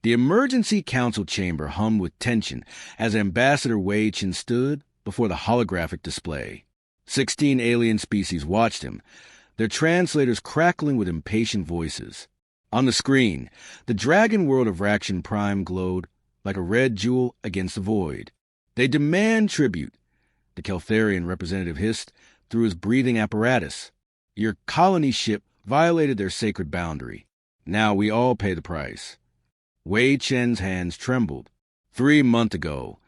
The emergency council chamber hummed with tension as Ambassador Wei Chen stood before the holographic display. 16 alien species watched him, their translators crackling with impatient voices. On the screen, the dragon world of Raction Prime glowed like a red jewel against the void. "They demand tribute," the Keltharian representative hissed through his breathing apparatus. "Your colony ship violated their sacred boundary. Now we all pay the price." Wei Chen's hands trembled. 3 months ago,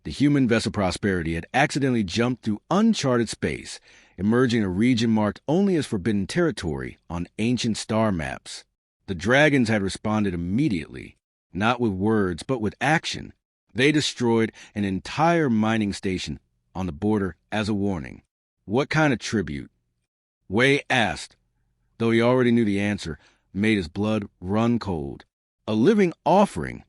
the human vessel Prosperity had accidentally jumped through uncharted space, emerging in a region marked only as forbidden territory on ancient star maps. The dragons had responded immediately, not with words, but with action. They destroyed an entire mining station on the border as a warning. "What kind of tribute?" Wei asked, though he already knew the answer, made his blood run cold. "A living offering,"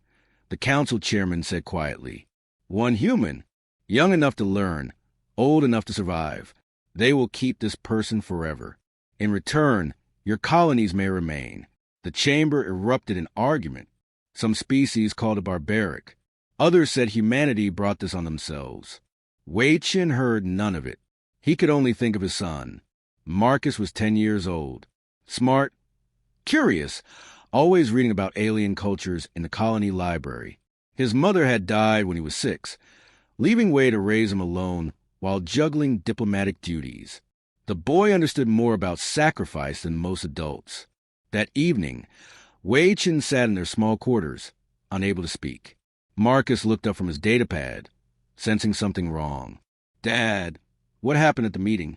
the council chairman said quietly. "One human, young enough to learn, old enough to survive. They will keep this person forever. In return, your colonies may remain." The chamber erupted in argument. Some species called it barbaric. Others said humanity brought this on themselves. Wei Chen heard none of it. He could only think of his son. Marcus was 10 years old. Smart, curious, always reading about alien cultures in the colony library. His mother had died when he was 6, leaving Wei to raise him alone while juggling diplomatic duties. The boy understood more about sacrifice than most adults. That evening, Wei Chen sat in their small quarters, unable to speak. Marcus looked up from his datapad, sensing something wrong. "Dad, what happened at the meeting?"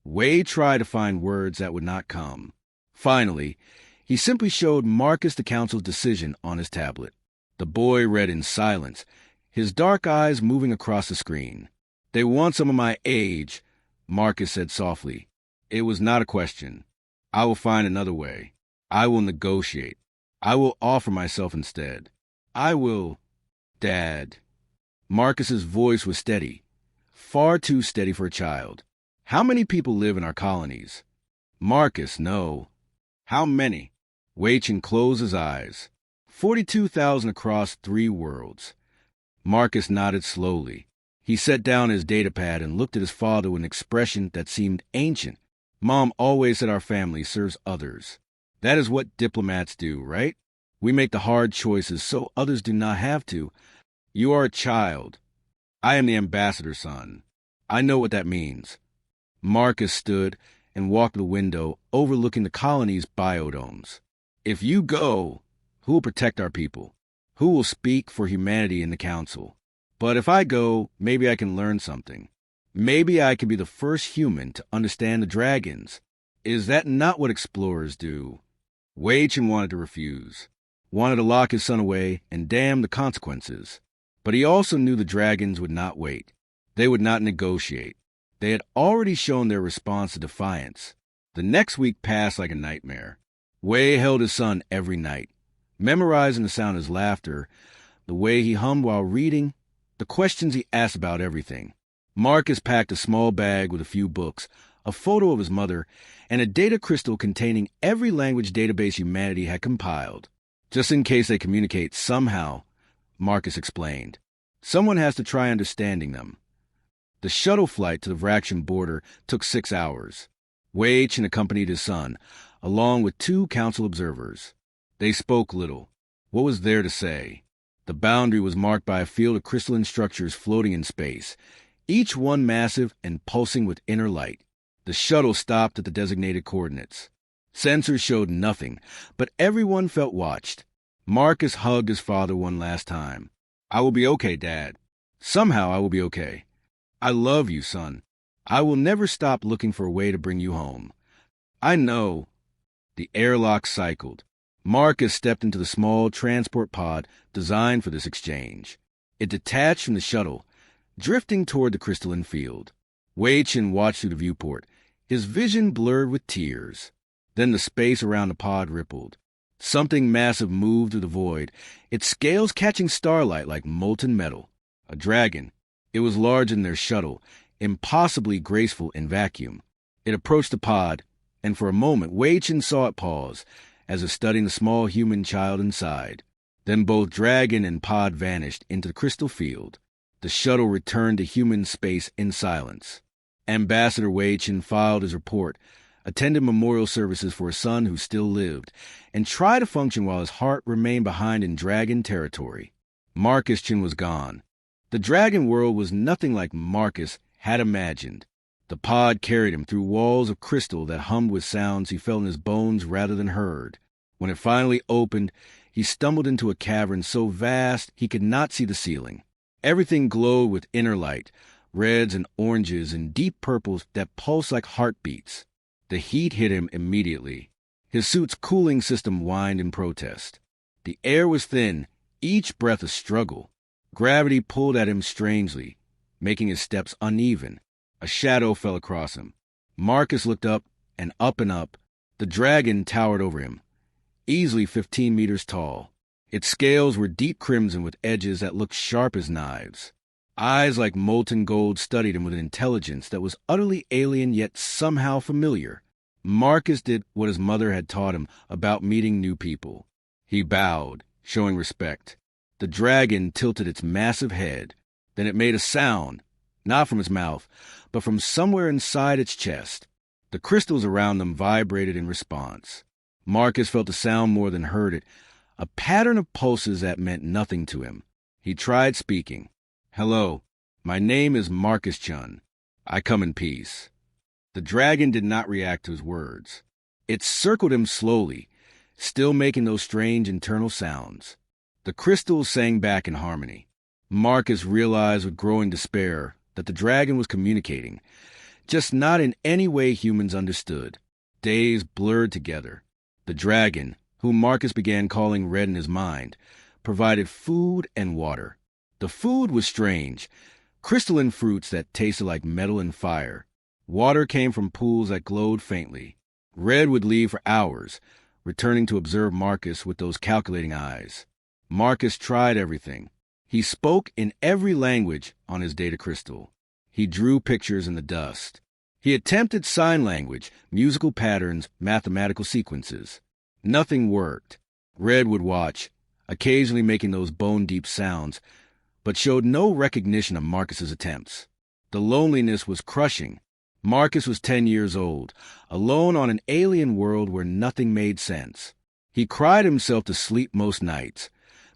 Wei tried to find words that would not come. Finally, he simply showed Marcus the council's decision on his tablet. The boy read in silence, his dark eyes moving across the screen. "They want some of my age," Marcus said softly. "It was not a question. I will find another way. I will negotiate. I will offer myself instead. I will, Dad." Marcus's voice was steady, far too steady for a child. "How many people live in our colonies?" "Marcus, no." "How many?" Wei Chen closed his eyes. 42,000 across 3 worlds. Marcus nodded slowly. He set down his datapad and looked at his father with an expression that seemed ancient. "Mom always said our family serves others. That is what diplomats do, right? We make the hard choices so others do not have to. You are a child. I am the ambassador's son. I know what that means." Marcus stood and walked to the window overlooking the colony's biodomes. "If you go, who will protect our people? Who will speak for humanity in the council? But if I go, maybe I can learn something. Maybe I can be the first human to understand the dragons. Is that not what explorers do?" Wei Chen wanted to refuse, wanted to lock his son away and damn the consequences. But he also knew the dragons would not wait. They would not negotiate. They had already shown their response to defiance. The next week passed like a nightmare. Wei held his son every night, memorizing the sound of his laughter, the way he hummed while reading, the questions he asked about everything. Marcus packed a small bag with a few books, a photo of his mother, and a data crystal containing every language database humanity had compiled. "Just in case they communicate somehow," Marcus explained. "Someone has to try understanding them." The shuttle flight to the Vraxian border took 6 hours. Wei Chen accompanied his son, along with 2 council observers. They spoke little. What was there to say? The boundary was marked by a field of crystalline structures floating in space, each one massive and pulsing with inner light. The shuttle stopped at the designated coordinates. Sensors showed nothing, but everyone felt watched. Marcus hugged his father one last time. "I will be okay, Dad. Somehow I will be okay. I love you, son. I will never stop looking for a way to bring you home." "I know." The airlock cycled. Marcus stepped into the small transport pod designed for this exchange. It detached from the shuttle, drifting toward the crystalline field. Wei Chen watched through the viewport, his vision blurred with tears. Then the space around the pod rippled. Something massive moved through the void, its scales catching starlight like molten metal. A dragon. It was larger than their shuttle, impossibly graceful in vacuum. It approached the pod, and for a moment Wei Chen saw it pause, as if studying the small human child inside. Then both dragon and pod vanished into the crystal field. The shuttle returned to human space in silence. Ambassador Wei Chin filed his report, attended memorial services for a son who still lived, and tried to function while his heart remained behind in dragon territory. Marcus Chin was gone. The dragon world was nothing like Marcus had imagined. The pod carried him through walls of crystal that hummed with sounds he felt in his bones rather than heard. When it finally opened, he stumbled into a cavern so vast he could not see the ceiling. Everything glowed with inner light, reds and oranges and deep purples that pulsed like heartbeats. The heat hit him immediately. His suit's cooling system whined in protest. The air was thin, each breath a struggle. Gravity pulled at him strangely, making his steps uneven. A shadow fell across him. Marcus looked up and up and up. The dragon towered over him, easily 15 meters tall. Its scales were deep crimson with edges that looked sharp as knives. Eyes like molten gold studied him with an intelligence that was utterly alien yet somehow familiar. Marcus did what his mother had taught him about meeting new people. He bowed, showing respect. The dragon tilted its massive head. Then it made a sound, not from its mouth, but from somewhere inside its chest. The crystals around them vibrated in response. Marcus felt the sound more than heard it, a pattern of pulses that meant nothing to him. He tried speaking. "Hello, my name is Marcus Chun. I come in peace." The dragon did not react to his words. It circled him slowly, still making those strange internal sounds. The crystals sang back in harmony. Marcus realized with growing despair that the dragon was communicating, just not in any way humans understood. Days blurred together. The dragon, whom Marcus began calling Red in his mind, provided food and water. The food was strange, crystalline fruits that tasted like metal and fire. Water came from pools that glowed faintly. Red would leave for hours, returning to observe Marcus with those calculating eyes. Marcus tried everything. He spoke in every language on his data crystal. He drew pictures in the dust. He attempted sign language, musical patterns, mathematical sequences. Nothing worked. Red would watch, occasionally making those bone-deep sounds, but showed no recognition of Marcus's attempts. The loneliness was crushing. Marcus was 10 years old, alone on an alien world where nothing made sense. He cried himself to sleep most nights,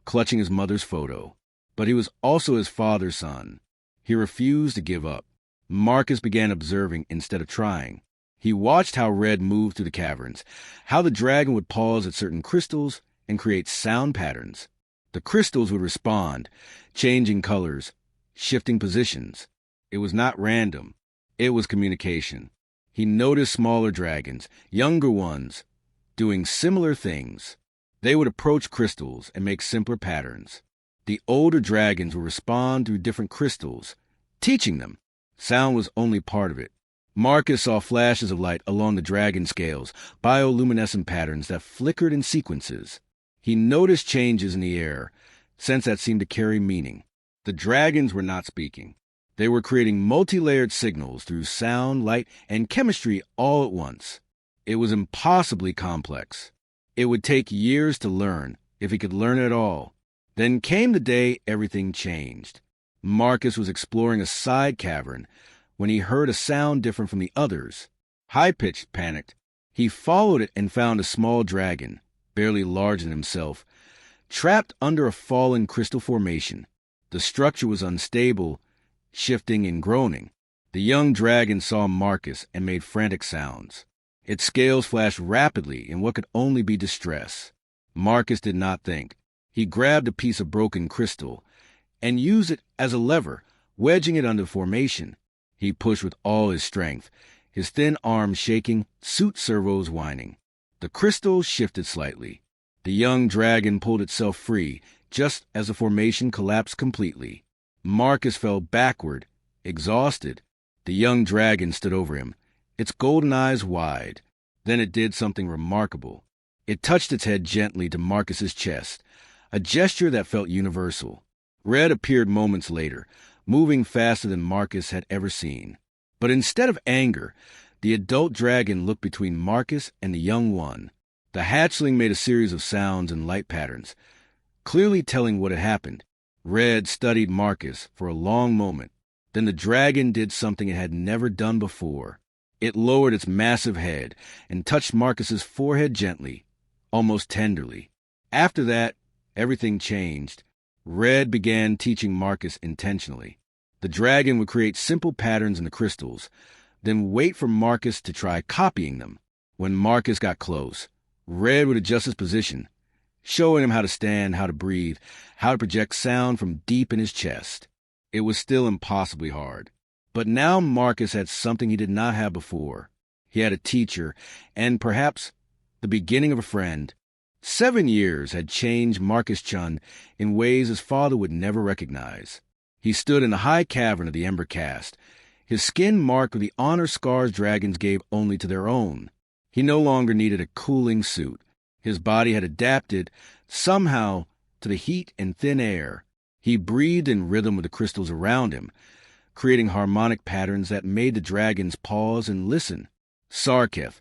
clutching his mother's photo. But he was also his father's son. He refused to give up. Marcus began observing instead of trying. He watched how Red moved through the caverns, how the dragon would pause at certain crystals and create sound patterns. The crystals would respond, changing colors, shifting positions. It was not random. It was communication. He noticed smaller dragons, younger ones, doing similar things. They would approach crystals and make simpler patterns. The older dragons would respond through different crystals, teaching them. Sound was only part of it. Marcus saw flashes of light along the dragon scales, bioluminescent patterns that flickered in sequences. He noticed changes in the air, scents that seemed to carry meaning. The dragons were not speaking. They were creating multi-layered signals through sound, light, and chemistry all at once. It was impossibly complex. It would take years to learn, if he could learn at all. Then came the day everything changed. Marcus was exploring a side cavern when he heard a sound different from the others. High-pitched, panicked. He followed it and found a small dragon, barely larger than himself, trapped under a fallen crystal formation. The structure was unstable, shifting and groaning. The young dragon saw Marcus and made frantic sounds. Its scales flashed rapidly in what could only be distress. Marcus did not think. He grabbed a piece of broken crystal and used it as a lever, wedging it under formation. He pushed with all his strength, his thin arms shaking, suit servos whining. The crystal shifted slightly. The young dragon pulled itself free, just as the formation collapsed completely. Marcus fell backward, exhausted. The young dragon stood over him, its golden eyes wide. Then it did something remarkable. It touched its head gently to Marcus's chest, a gesture that felt universal. Red appeared moments later, moving faster than Marcus had ever seen. But instead of anger, the adult dragon looked between Marcus and the young one. The hatchling made a series of sounds and light patterns, clearly telling what had happened. Red studied Marcus for a long moment. Then the dragon did something it had never done before. It lowered its massive head and touched Marcus's forehead gently, almost tenderly. After that, everything changed. Red began teaching Marcus intentionally. The dragon would create simple patterns in the crystals, then wait for Marcus to try copying them. When Marcus got close, Red would adjust his position, showing him how to stand, how to breathe, how to project sound from deep in his chest. It was still impossibly hard. But now Marcus had something he did not have before. He had a teacher, and perhaps the beginning of a friend. 7 years had changed Marcus Chun in ways his father would never recognize. He stood in the high cavern of the Ember Caste, his skin marked with the honor scars dragons gave only to their own. He no longer needed a cooling suit. His body had adapted, somehow, to the heat and thin air. He breathed in rhythm with the crystals around him, creating harmonic patterns that made the dragons pause and listen. Sarketh,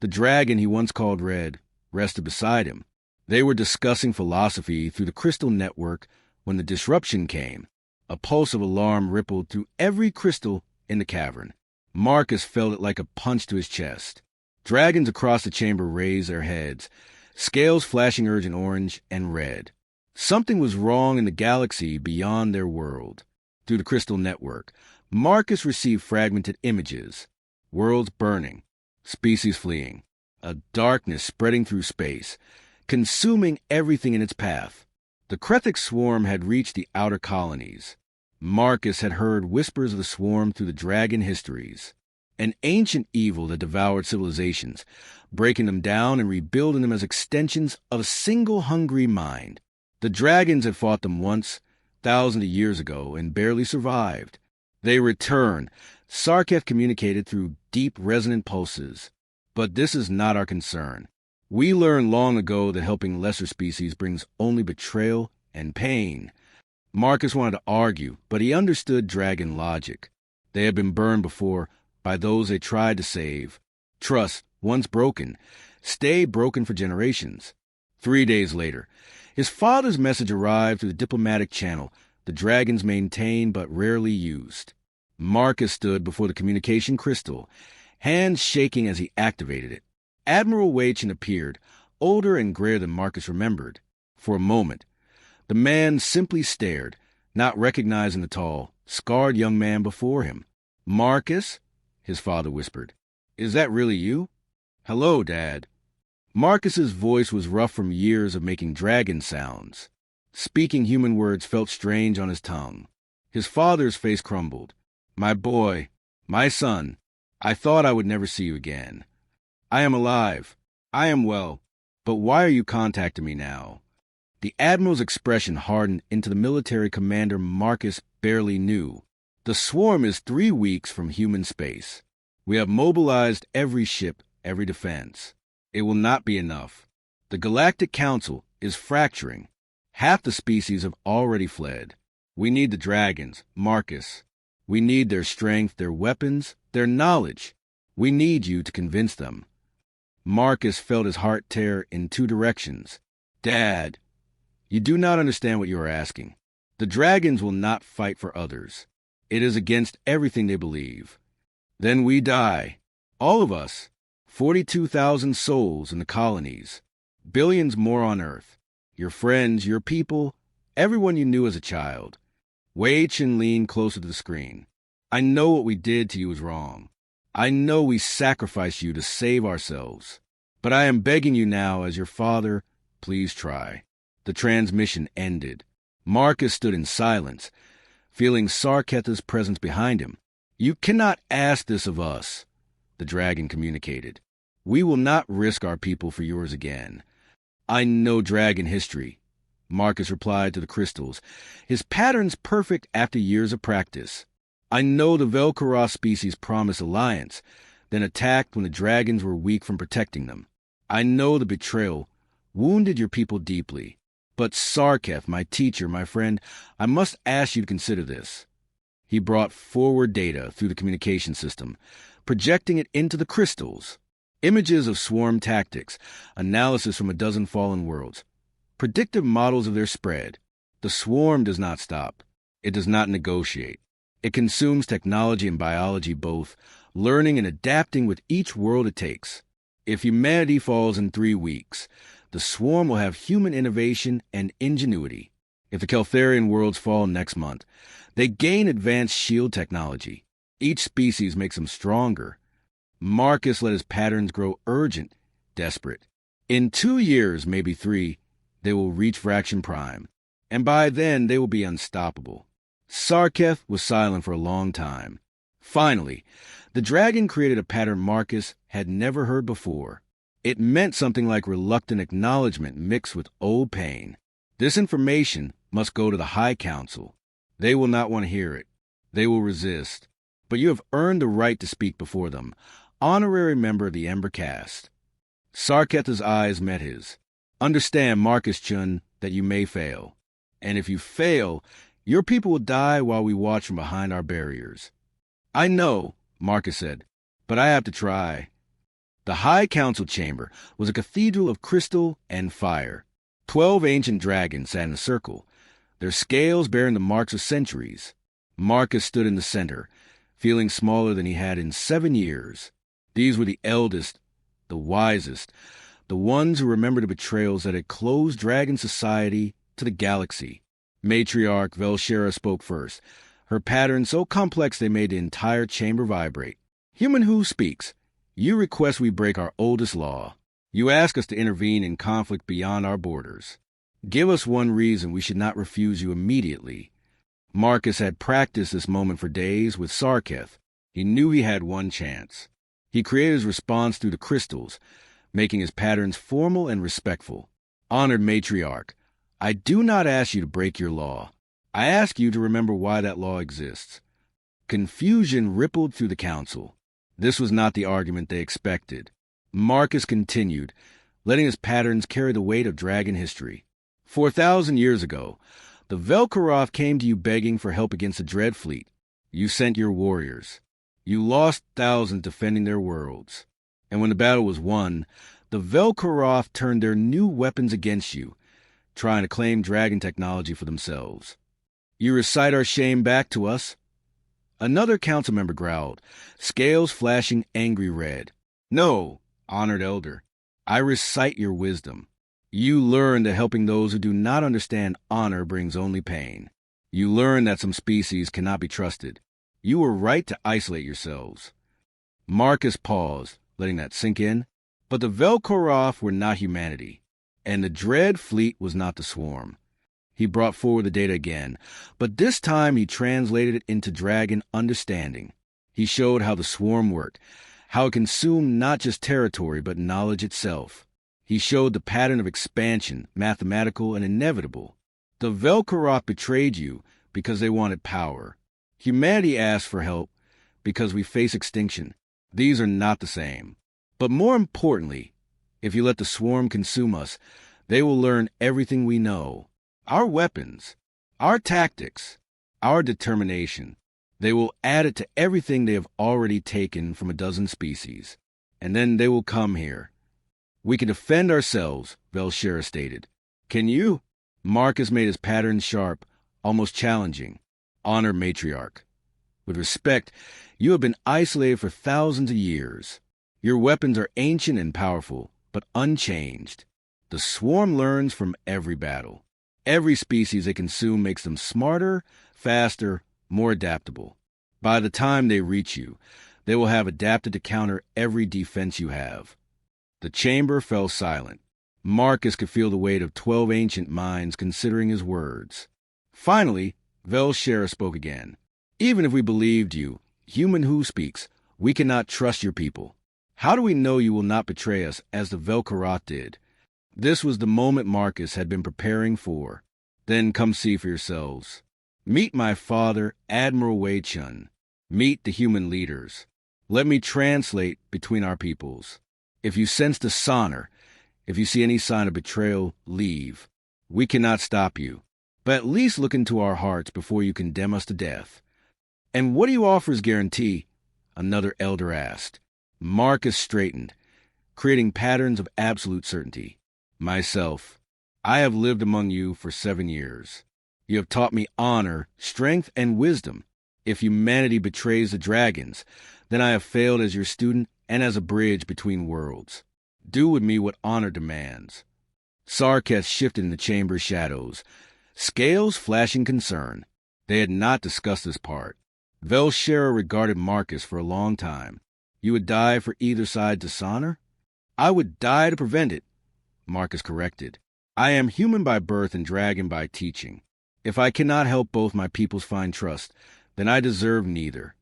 the dragon he once called Red, rested beside him. They were discussing philosophy through the crystal network when the disruption came. A pulse of alarm rippled through every crystal in the cavern. Marcus felt it like a punch to his chest. Dragons across the chamber raised their heads, scales flashing urgent orange and red. Something was wrong in the galaxy beyond their world. Through the crystal network, Marcus received fragmented images. Worlds burning, species fleeing, a darkness spreading through space, consuming everything in its path. The Krethic swarm had reached the outer colonies. Marcus had heard whispers of the swarm through the dragon histories. An ancient evil that devoured civilizations, breaking them down and rebuilding them as extensions of a single hungry mind. The dragons had fought them once, thousands of years ago, and barely survived. They returned. Sarketh communicated through deep resonant pulses. But this is not our concern. We learned long ago that helping lesser species brings only betrayal and pain. Marcus wanted to argue, but he understood dragon logic. They had been burned before by those they tried to save. Trust, once broken, stayed broken for generations. 3 days later, his father's message arrived through the diplomatic channel the dragons maintained but rarely used. Marcus stood before the communication crystal, hands shaking as he activated it. Admiral Weichin appeared, older and grayer than Marcus remembered. For a moment, the man simply stared, not recognizing the tall, scarred young man before him. "Marcus?" his father whispered. "Is that really you?" "Hello, Dad." Marcus's voice was rough from years of making dragon sounds. Speaking human words felt strange on his tongue. His father's face crumbled. "My boy, my son, I thought I would never see you again. I am alive. I am well. But why are you contacting me now?" The Admiral's expression hardened into the military commander Marcus barely knew. "The swarm is 3 weeks from human space. We have mobilized every ship, every defense. It will not be enough. The Galactic Council is fracturing. Half the species have already fled. We need the dragons, Marcus. We need their strength, their weapons, their knowledge. We need you to convince them." Marcus felt his heart tear in 2 directions. "Dad, you do not understand what you are asking. The dragons will not fight for others. It is against everything they believe. Then we die. All of us. 42,000 souls in the colonies. Billions more on Earth. Your friends, your people, everyone you knew as a child." Weichin leaned closer to the screen. "I know what we did to you is wrong. I know we sacrificed you to save ourselves. But I am begging you now, as your father, please try." The transmission ended. Marcus stood in silence, feeling Sarketh's presence behind him. "You cannot ask this of us," the dragon communicated. "We will not risk our people for yours again." "I know dragon history," Marcus replied to the crystals, his patterns perfect after years of practice. "I know the Vel'Karras species promised alliance, then attacked when the dragons were weak from protecting them. I know the betrayal wounded your people deeply. But Sarketh, my teacher, my friend, I must ask you to consider this." He brought forward data through the communication system, projecting it into the crystals. Images of swarm tactics, analysis from a dozen fallen worlds. predictive models of their spread. The swarm does not stop. It does not negotiate. It consumes technology and biology both, learning and adapting with each world it takes. If humanity falls in 3 weeks, the swarm will have human innovation and ingenuity. If the Keltharian worlds fall next month, they gain advanced shield technology. Each species makes them stronger. Marcus let his patterns grow urgent, desperate. In 2 years, maybe 3, they will reach Fraction Prime, and by then they will be unstoppable. Sarketh was silent for a long time. Finally, the dragon created a pattern Marcus had never heard before. It meant something like reluctant acknowledgement mixed with old pain. This information must go to the High Council. They will not want to hear it. They will resist. But you have earned the right to speak before them, honorary member of the Ember Caste. Sarketh's eyes met his. Understand, Marcus Chun, that you may fail. And if you fail, your people will die while we watch from behind our barriers. I know, Marcus said, but I have to try. The High Council chamber was a cathedral of crystal and fire. 12 ancient dragons sat in a circle, their scales bearing the marks of centuries. Marcus stood in the center, feeling smaller than he had in 7 years. These were the eldest, the wisest, the ones who remembered the betrayals that had closed dragon society to the galaxy. Matriarch Velshera spoke first, her patterns so complex they made the entire chamber vibrate. Human who speaks, you request we break our oldest law. You ask us to intervene in conflict beyond our borders. Give us one reason we should not refuse you immediately. Marcus had practiced this moment for days with Sarketh. He knew he had one chance. He created his response through the crystals, making his patterns formal and respectful. Honored Matriarch, I do not ask you to break your law. I ask you to remember why that law exists. Confusion rippled through the council. This was not the argument they expected. Marcus continued, letting his patterns carry the weight of dragon history. 4,000 years ago, the Velkaroth came to you begging for help against the Dread Fleet. You sent your warriors. You lost thousands defending their worlds. And when the battle was won, the Velkaroth turned their new weapons against you, trying to claim dragon technology for themselves. You recite our shame back to us? Another council member growled, scales flashing angry red. No, honored elder, I recite your wisdom. You learn that helping those who do not understand honor brings only pain. You learn that some species cannot be trusted. You were right to isolate yourselves. Marcus paused, letting that sink in. But the Velkaroth were not humanity, and the Dread Fleet was not the swarm. He brought forward the data again, but this time he translated it into dragon understanding. He showed how the swarm worked, how it consumed not just territory but knowledge itself. He showed the pattern of expansion, mathematical and inevitable. The Velkaroth betrayed you because they wanted power. Humanity asked for help because we face extinction. These are not the same. But more importantly, if you let the swarm consume us, they will learn everything we know. Our weapons, our tactics, our determination. They will add it to everything they have already taken from a dozen species. And then they will come here. We can defend ourselves, Velshera stated. Can you? Marcus made his patterns sharp, almost challenging. Honor Matriarch. With respect, you have been isolated for thousands of years. Your weapons are ancient and powerful, but unchanged. The swarm learns from every battle. Every species they consume makes them smarter, faster, more adaptable. By the time they reach you, they will have adapted to counter every defense you have. The chamber fell silent. Marcus could feel the weight of 12 ancient minds considering his words. Finally, Velshera spoke again. Even if we believed you, human who speaks, we cannot trust your people. How do we know you will not betray us as the Velkaroth did? This was the moment Marcus had been preparing for. Then come see for yourselves. Meet my father, Admiral Wei Chun. Meet the human leaders. Let me translate between our peoples. If you sense dishonor, if you see any sign of betrayal, leave. We cannot stop you, but at least look into our hearts before you condemn us to death. And what do you offer as guarantee? Another elder asked. Marcus straightened, creating patterns of absolute certainty. Myself. I have lived among you for 7 years. You have taught me honor, strength, and wisdom. If humanity betrays the dragons, then I have failed as your student and as a bridge between worlds. Do with me what honor demands." Sarketh shifted in the chamber's shadows, scales flashing concern. They had not discussed this part. Velshera regarded Marcus for a long time. "You would die for either side's dishonor?" "I would die to prevent it," Marcus corrected. "I am human by birth and dragon by teaching. If I cannot help both my peoples find trust, then I deserve neither."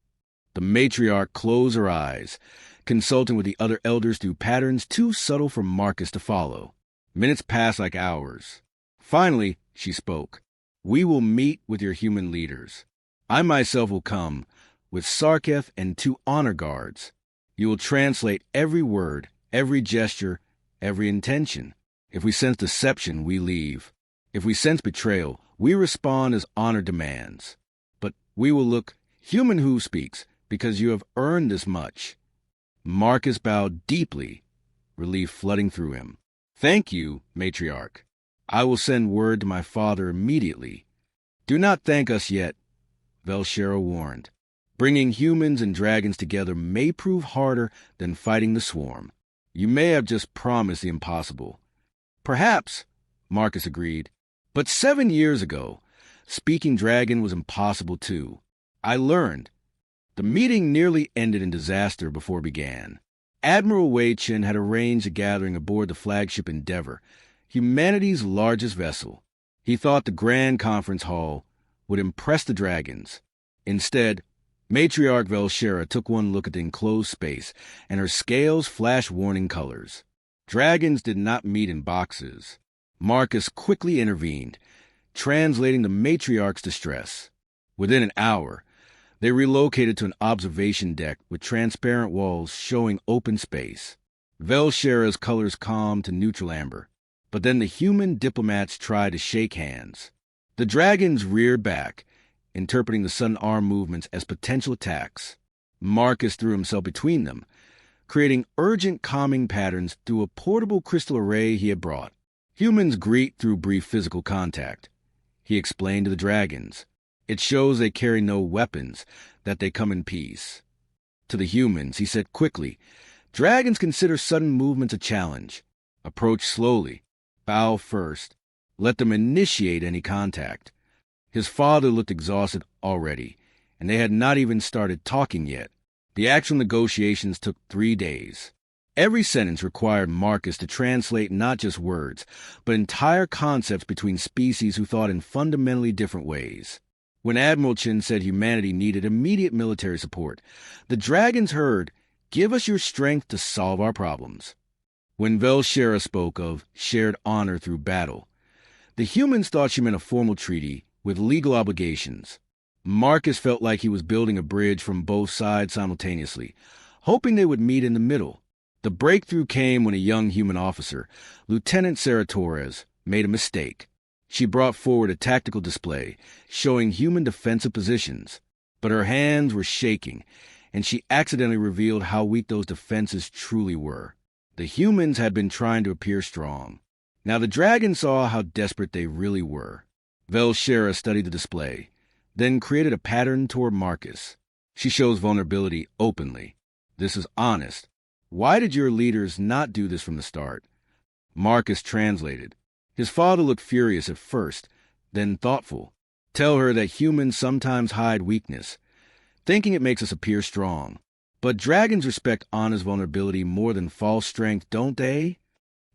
The matriarch closed her eyes, consulting with the other elders through patterns too subtle for Marcus to follow. Minutes passed like hours. Finally, she spoke. "We will meet with your human leaders. I myself will come, with Sarketh and 2 honor guards. You will translate every word, every gesture, every intention. If we sense deception, we leave. If we sense betrayal, we respond as honor demands. But we will look human who speaks, because you have earned this much." Marcus bowed deeply, relief flooding through him. "Thank you, matriarch. I will send word to my father immediately." "Do not thank us yet," Velshera warned. "Bringing humans and dragons together may prove harder than fighting the swarm. You may have just promised the impossible." "Perhaps," Marcus agreed. "But 7 years ago, speaking dragon was impossible too. I learned." The meeting nearly ended in disaster before it began. Admiral Wei Chen had arranged a gathering aboard the flagship Endeavor, humanity's largest vessel. He thought the Grand Conference Hall would impress the dragons. Instead, Matriarch Velshera took one look at the enclosed space, and her scales flashed warning colors. Dragons did not meet in boxes. Marcus quickly intervened, translating the matriarch's distress. Within an hour, they relocated to an observation deck with transparent walls showing open space. Velshera's colors calmed to neutral amber, but then the human diplomats tried to shake hands. The dragons reared back, interpreting the sudden arm movements as potential attacks. Marcus threw himself between them, creating urgent calming patterns through a portable crystal array he had brought. "Humans greet through brief physical contact," he explained to the dragons. "It shows they carry no weapons, that they come in peace." To the humans, he said quickly, "Dragons consider sudden movements a challenge. Approach slowly, bow first, let them initiate any contact." His father looked exhausted already, and they had not even started talking yet. The actual negotiations took 3 days. Every sentence required Marcus to translate not just words, but entire concepts between species who thought in fundamentally different ways. When Admiral Chen said humanity needed immediate military support, the dragons heard, "Give us your strength to solve our problems." When Velshera spoke of shared honor through battle, the humans thought she meant a formal treaty with legal obligations. Marcus felt like he was building a bridge from both sides simultaneously, hoping they would meet in the middle. The breakthrough came when a young human officer, Lieutenant Sarah Torres, made a mistake. She brought forward a tactical display showing human defensive positions, but her hands were shaking, and she accidentally revealed how weak those defenses truly were. The humans had been trying to appear strong. Now the dragons saw how desperate they really were. Velshera studied the display, then created a pattern toward Marcus. "She shows vulnerability openly. This is honest. Why did your leaders not do this from the start?" Marcus translated. His father looked furious at first, then thoughtful. "Tell her that humans sometimes hide weakness, thinking it makes us appear strong. But dragons respect honest vulnerability more than false strength, don't they?"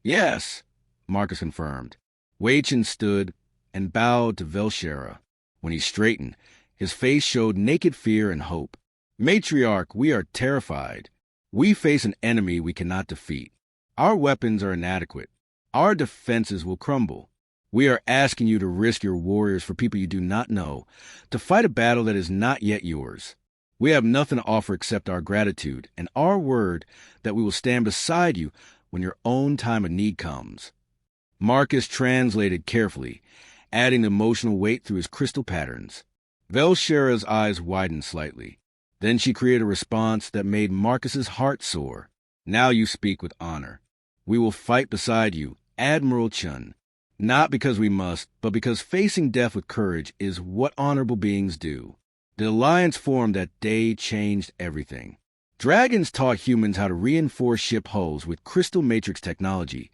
"Yes," Marcus confirmed. Wei Chen stood and bowed to Velshera. When he straightened, his face showed naked fear and hope. "Matriarch, we are terrified. We face an enemy we cannot defeat. Our weapons are inadequate. Our defenses will crumble. We are asking you to risk your warriors for people you do not know, to fight a battle that is not yet yours. We have nothing to offer except our gratitude and our word that we will stand beside you when your own time of need comes." Marcus translated carefully, adding emotional weight through his crystal patterns. Velshera's eyes widened slightly. Then she created a response that made Marcus's heart soar. "Now you speak with honor. We will fight beside you, Admiral Chun. Not because we must, but because facing death with courage is what honorable beings do. The alliance formed that day changed everything. Dragons taught humans how to reinforce ship hulls with crystal matrix technology,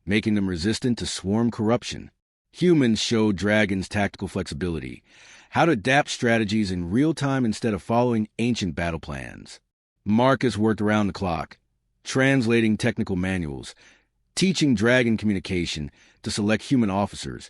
making them resistant to swarm corruption. Humans showed dragons tactical flexibility, how to adapt strategies in real time instead of following ancient battle plans. Marcus worked around the clock, translating technical manuals, teaching dragon communication to select human officers,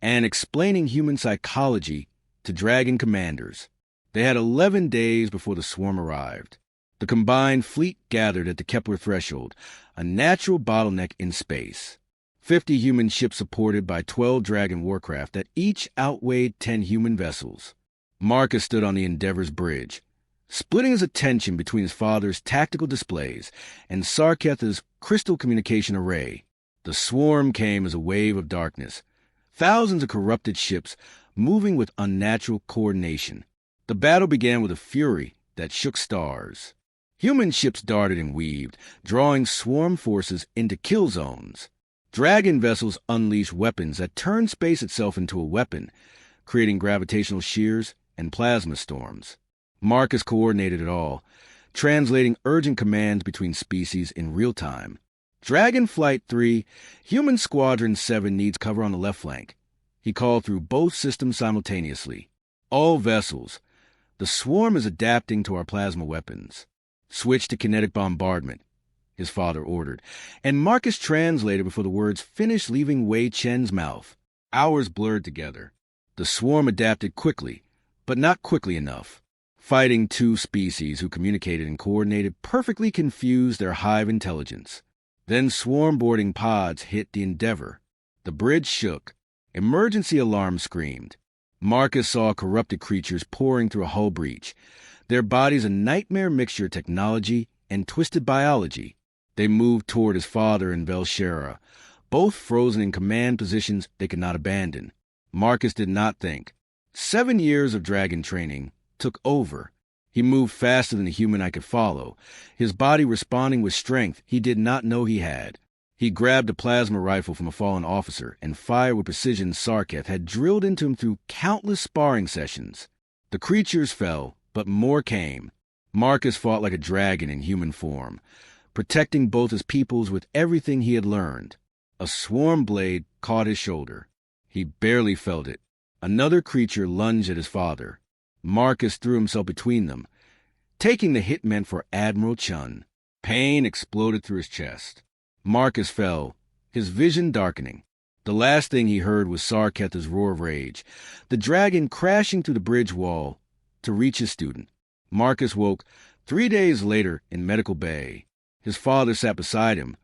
and explaining human psychology to dragon commanders. They had 11 days before the swarm arrived. The combined fleet gathered at the Kepler threshold, a natural bottleneck in space. 50 human ships supported by 12 dragon warcraft that each outweighed 10 human vessels. Marcus stood on the Endeavor's bridge, splitting his attention between his father's tactical displays and Sarketh's crystal communication array. The swarm came as a wave of darkness, thousands of corrupted ships moving with unnatural coordination. The battle began with a fury that shook stars. Human ships darted and weaved, drawing swarm forces into kill zones. Dragon vessels unleashed weapons that turned space itself into a weapon, creating gravitational shears and plasma storms. Marcus coordinated it all, translating urgent commands between species in real time. Dragon Flight 3, Human Squadron 7 needs cover on the left flank. He called through both systems simultaneously. All vessels. The swarm is adapting to our plasma weapons. Switch to kinetic bombardment, his father ordered, and Marcus translated before the words finished leaving Wei Chen's mouth. Hours blurred together. The swarm adapted quickly, but not quickly enough. Fighting two species who communicated and coordinated perfectly confused their hive intelligence. Then swarm boarding pods hit the Endeavor. The bridge shook. Emergency alarm screamed. Marcus saw corrupted creatures pouring through a hull breach, their bodies a nightmare mixture of technology and twisted biology. They moved toward his father and Velshera, both frozen in command positions they could not abandon. Marcus did not think. 7 years of dragon training took over. He moved faster than a human I could follow, his body responding with strength he did not know he had. He grabbed a plasma rifle from a fallen officer and fired with precision Sarketh had drilled into him through countless sparring sessions. The creatures fell, but more came. Marcus fought like a dragon in human form, protecting both his peoples with everything he had learned. A swarm blade caught his shoulder. He barely felt it. Another creature lunged at his father. Marcus threw himself between them, taking the hit meant for Admiral Chun. Pain exploded through his chest. Marcus fell, his vision darkening. The last thing he heard was Sarketh's roar of rage, the dragon crashing through the bridge wall to reach his student. Marcus woke 3 days later in Medical Bay. His father sat beside him,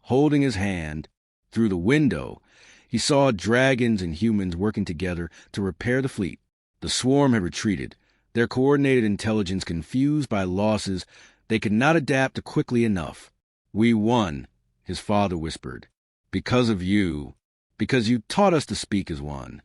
holding his hand. Through the window, he saw dragons and humans working together to repair the fleet. The swarm had retreated, their coordinated intelligence confused by losses they could not adapt to quickly enough. "We won," his father whispered. "Because of you. Because you taught us to speak as one."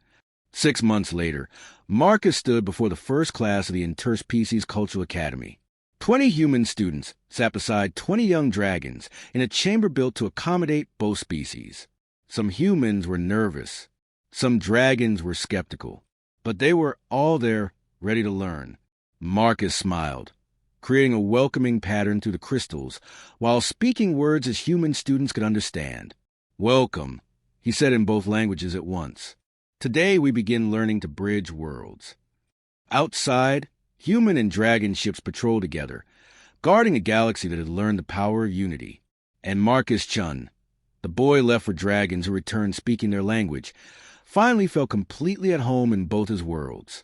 6 months later, Marcus stood before the first class of the Interspecies Cultural Academy. 20 human students sat beside 20 young dragons in a chamber built to accommodate both species. Some humans were nervous. Some dragons were skeptical. But they were all there, ready to learn. Marcus smiled, creating a welcoming pattern through the crystals, while speaking words his human students could understand. "Welcome," he said in both languages at once. "Today we begin learning to bridge worlds." Outside, human and dragon ships patrolled together, guarding a galaxy that had learned the power of unity. And Marcus Chun, the boy left for dragons who returned speaking their language, finally felt completely at home in both his worlds.